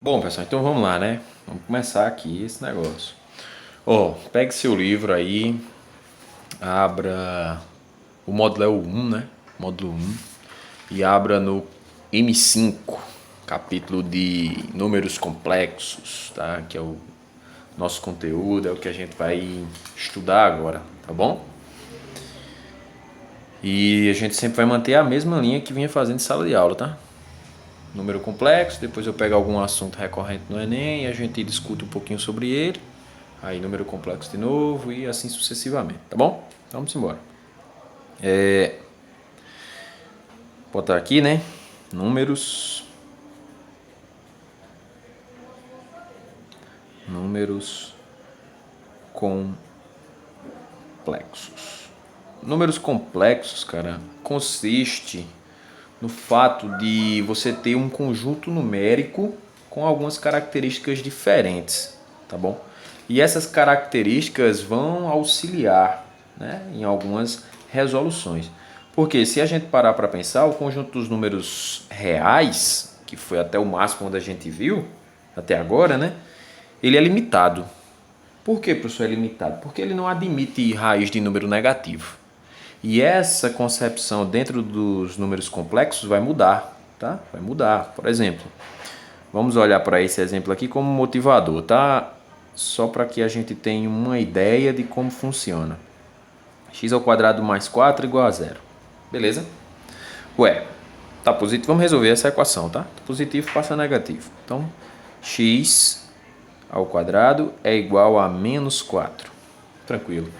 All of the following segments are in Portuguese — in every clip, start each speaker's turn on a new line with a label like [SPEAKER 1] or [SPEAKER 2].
[SPEAKER 1] Bom, pessoal, então vamos lá, né? Vamos começar aqui esse negócio. Pegue seu livro aí, abra o módulo é o 1, né? Módulo 1. E abra no M5, capítulo de números complexos, tá? Que é o nosso conteúdo, é o que a gente vai estudar agora, tá bom? E a gente sempre vai manter a mesma linha que vinha fazendo em sala de aula, tá? Número complexo, depois eu pego algum assunto recorrente no Enem e a gente discute um pouquinho sobre ele. Aí número complexo de novo e assim sucessivamente, tá bom? Então vamos embora. Botar aqui, né? Números complexos. Números complexos, cara, consiste no fato de você ter um conjunto numérico com algumas características diferentes, tá bom? E essas características vão auxiliar, né, em algumas resoluções. Porque se a gente parar para pensar, o conjunto dos números reais, que foi até o máximo onde a gente viu, até agora, né, ele é limitado. Por que, professor, é limitado? Porque ele não admite raiz de número negativo. E essa concepção dentro dos números complexos vai mudar, tá? Vai mudar. Por exemplo, vamos olhar para esse exemplo aqui como motivador, tá? Só para que a gente tenha uma ideia de como funciona. X ao quadrado mais 4 igual a zero. Beleza? Ué, tá positivo. Vamos resolver essa equação, tá? Positivo passa a negativo. Então, x ao quadrado é igual a menos 4. Tranquilo.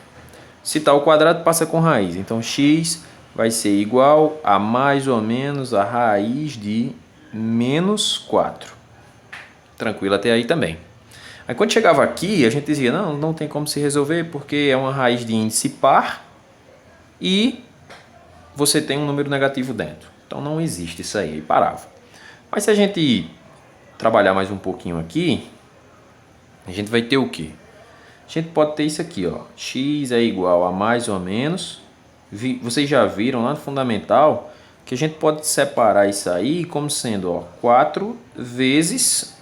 [SPEAKER 1] Se está ao quadrado, passa com raiz. Então, x vai ser igual a mais ou menos a raiz de menos 4. Tranquilo até aí também. Aí, quando chegava aqui, a gente dizia, não tem como se resolver, porque é uma raiz de índice par e você tem um número negativo dentro. Então, não existe isso aí. E parava. Mas se a gente trabalhar mais um pouquinho aqui, a gente vai ter o quê? A gente pode ter isso aqui, ó. X é igual a mais ou menos. Vocês já viram lá no fundamental que a gente pode separar isso aí como sendo, ó, 4 vezes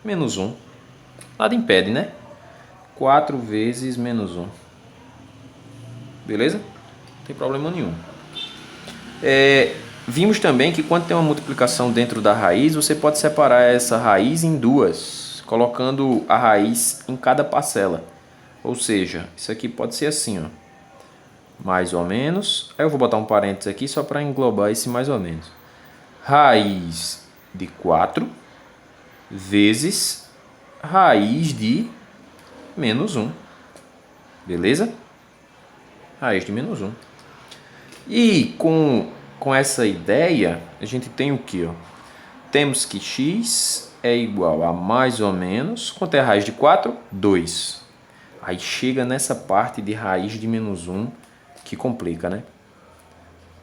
[SPEAKER 1] menos 1. Nada impede, né? 4 vezes menos 1. Beleza? Não tem problema nenhum. Vimos também que quando tem uma multiplicação dentro da raiz, você pode separar essa raiz em duas, colocando a raiz em cada parcela. Ou seja, isso aqui pode ser assim, ó, mais ou menos. Aí eu vou botar um parênteses aqui só para englobar esse mais ou menos. Raiz de 4 vezes raiz de menos 1. Beleza? Raiz de menos 1. E com essa ideia, a gente tem o que? Temos que x é igual a mais ou menos... Quanto é a raiz de 4? 2. Aí chega nessa parte de raiz de menos 1 que complica, né?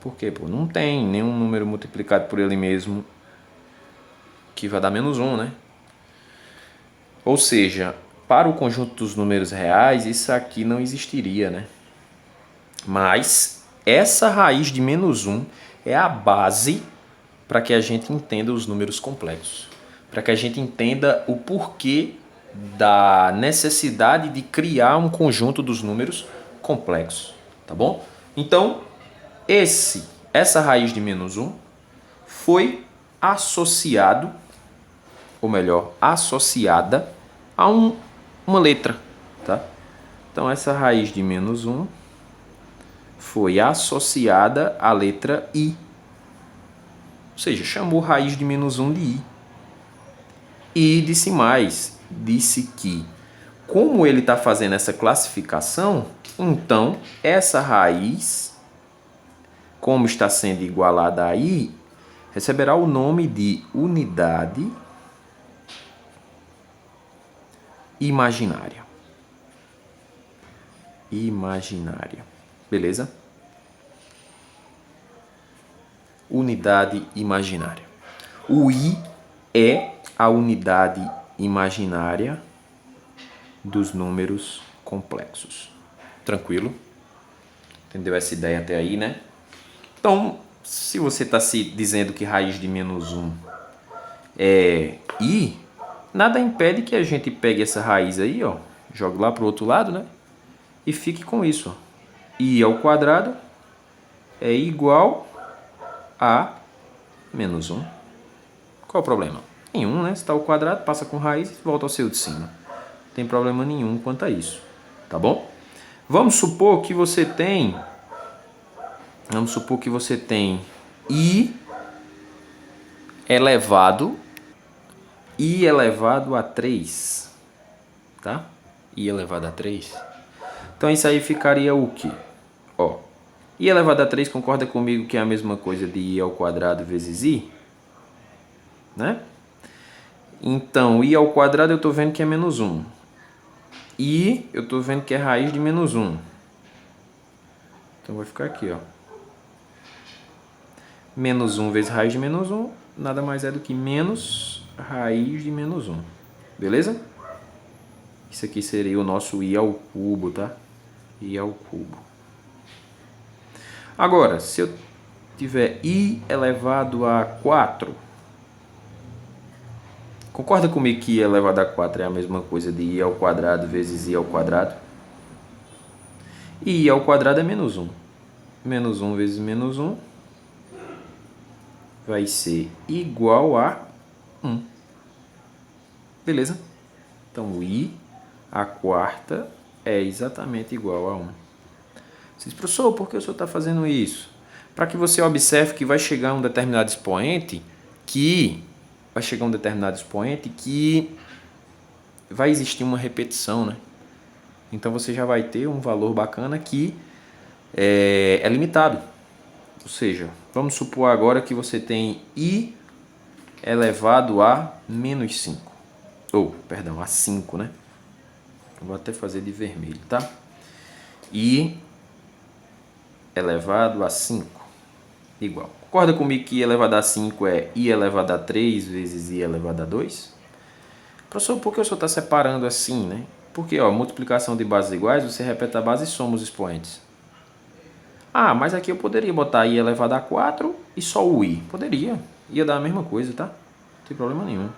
[SPEAKER 1] Por quê? Não tem nenhum número multiplicado por ele mesmo que vai dar menos 1, né? Ou seja, para o conjunto dos números reais, isso aqui não existiria, né? Mas essa raiz de menos 1 é a base para que a gente entenda os números complexos. Para que a gente entenda o porquê da necessidade de criar um conjunto dos números complexos, tá bom? Então, essa raiz de menos 1 foi associado, ou melhor, associada a uma letra, tá? Então, essa raiz de menos 1 foi associada à letra I. Ou seja, chamou raiz de menos 1 de I. E disse mais, disse que, como ele está fazendo essa classificação, então essa raiz, como está sendo igualada a I, receberá o nome de unidade imaginária. Imaginária. Beleza? Unidade imaginária. O I é a unidade imaginária dos números complexos. Tranquilo? Entendeu essa ideia até aí, né? Então, se você está se dizendo que raiz de menos 1 é I, nada impede que a gente pegue essa raiz aí, ó, jogue lá para o outro lado, né? E fique com isso, ó. I ao quadrado é igual a menos 1. Qual o problema? Nenhum, né? Se está ao quadrado, passa com raiz e volta ao seu de cima. Não tem problema nenhum quanto a isso, tá bom? Vamos supor que você tem i elevado a 3, tá? I elevado a 3. Então isso aí ficaria o quê? Ó, i elevado a 3 concorda comigo que é a mesma coisa de i ao quadrado vezes i? Né? Então, i ao quadrado eu estou vendo que é menos 1. I eu estou vendo que é raiz de menos 1. Então vai ficar aqui, ó. Menos 1 vezes raiz de menos 1 nada mais é do que menos raiz de menos 1. Beleza? Isso aqui seria o nosso i ao cubo, tá? I ao cubo. Agora, se eu tiver i elevado a 4, concorda comigo que i elevado a 4 é a mesma coisa de i ao quadrado vezes i ao quadrado? E i ao quadrado é menos 1. Menos 1 vezes menos 1 vai ser igual a 1. Beleza? Então, i a quarta é exatamente igual a 1. Você diz, professor, por que o senhor está fazendo isso? Para que você observe que vai chegar um determinado expoente que vai existir uma repetição, né? Então você já vai ter um valor bacana que é limitado. Ou seja, vamos supor agora que você tem i elevado a menos 5. A 5, né? Vou até fazer de vermelho, tá? I elevado a 5 igual. Concorda comigo que i elevado a 5 é i elevado a 3 vezes i elevado a 2? Professor, por que o senhor está separando assim, né? Porque, ó, multiplicação de bases iguais, você repete a base e soma os expoentes. Ah, mas aqui eu poderia botar i elevado a 4 e só o i. Poderia. Ia dar a mesma coisa, tá? Não tem problema nenhum.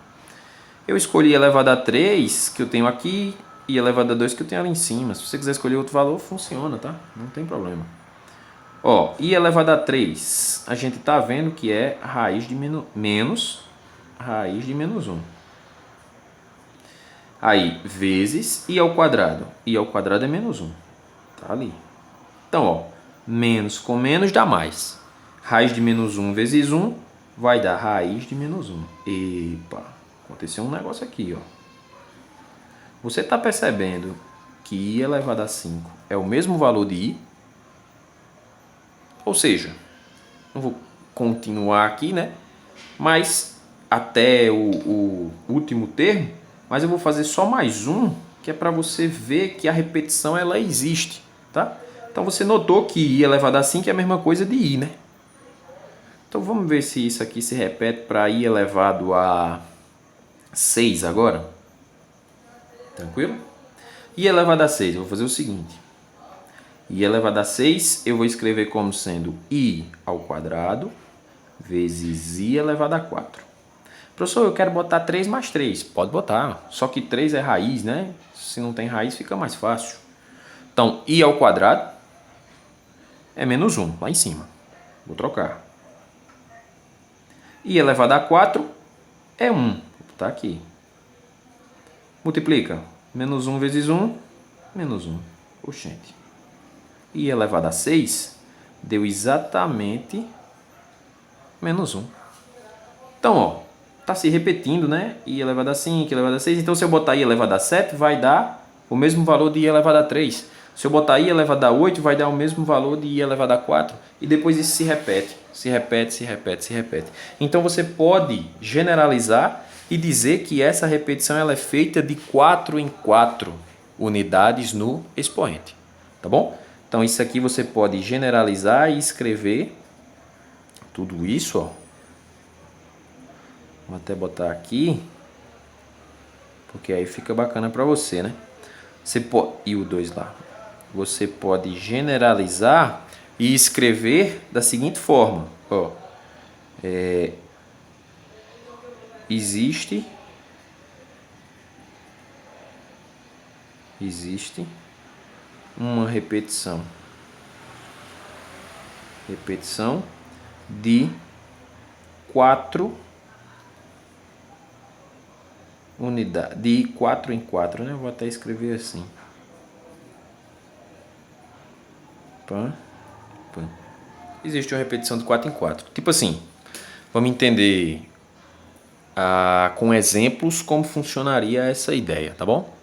[SPEAKER 1] Eu escolhi i elevado a 3, que eu tenho aqui, e i elevado a 2, que eu tenho ali em cima. Se você quiser escolher outro valor, funciona, tá? Não tem problema. Ó, i elevado a 3, a gente tá vendo que é raiz de menos raiz de menos 1. Aí, vezes i ao quadrado. I ao quadrado é menos 1. Tá ali. Então, ó, menos com menos dá mais. Raiz de menos 1 vezes 1 vai dar raiz de menos 1. Epa, aconteceu um negócio aqui, ó. Você está percebendo que i elevado a 5 é o mesmo valor de i? Ou seja, não vou continuar aqui, né? Mas até o último termo, mas eu vou fazer só mais um, que é para você ver que a repetição ela existe, tá? Então você notou que i elevado a 5 é a mesma coisa de i, né? Então vamos ver se isso aqui se repete para i elevado a 6 agora. Tranquilo? I elevado a 6, eu vou fazer o seguinte. I elevado a 6 eu vou escrever como sendo i ao quadrado vezes i elevado a 4. Professor, eu quero botar 3 mais 3. Pode botar, só que 3 é raiz, né? Se não tem raiz fica mais fácil. Então, i ao quadrado é menos 1, lá em cima. Vou trocar. I elevado a 4 é 1. Vou botar aqui. Multiplica. Menos 1 vezes 1, menos 1. Oxente. I elevado a 6 deu exatamente menos 1. Então, ó, tá se repetindo, né? I elevado a 5, I elevado a 6. Então, se eu botar I elevado a 7, vai dar o mesmo valor de I elevado a 3. Se eu botar I elevado a 8, vai dar o mesmo valor de I elevado a 4. E depois isso se repete. Se repete, se repete, se repete. Então, você pode generalizar e dizer que essa repetição ela é feita de 4 em 4 unidades no expoente. Tá bom? Então, isso aqui você pode generalizar e escrever tudo isso, ó. Vou até botar aqui, porque aí fica bacana para você, né? E o 2 lá. Você pode generalizar e escrever da seguinte forma, ó. Existe existe uma repetição de 4 unidades, de 4 em 4, né? Eu vou até escrever assim. Pã, pã. Existe uma repetição de 4 em 4. Tipo assim, vamos entender com exemplos como funcionaria essa ideia, tá bom?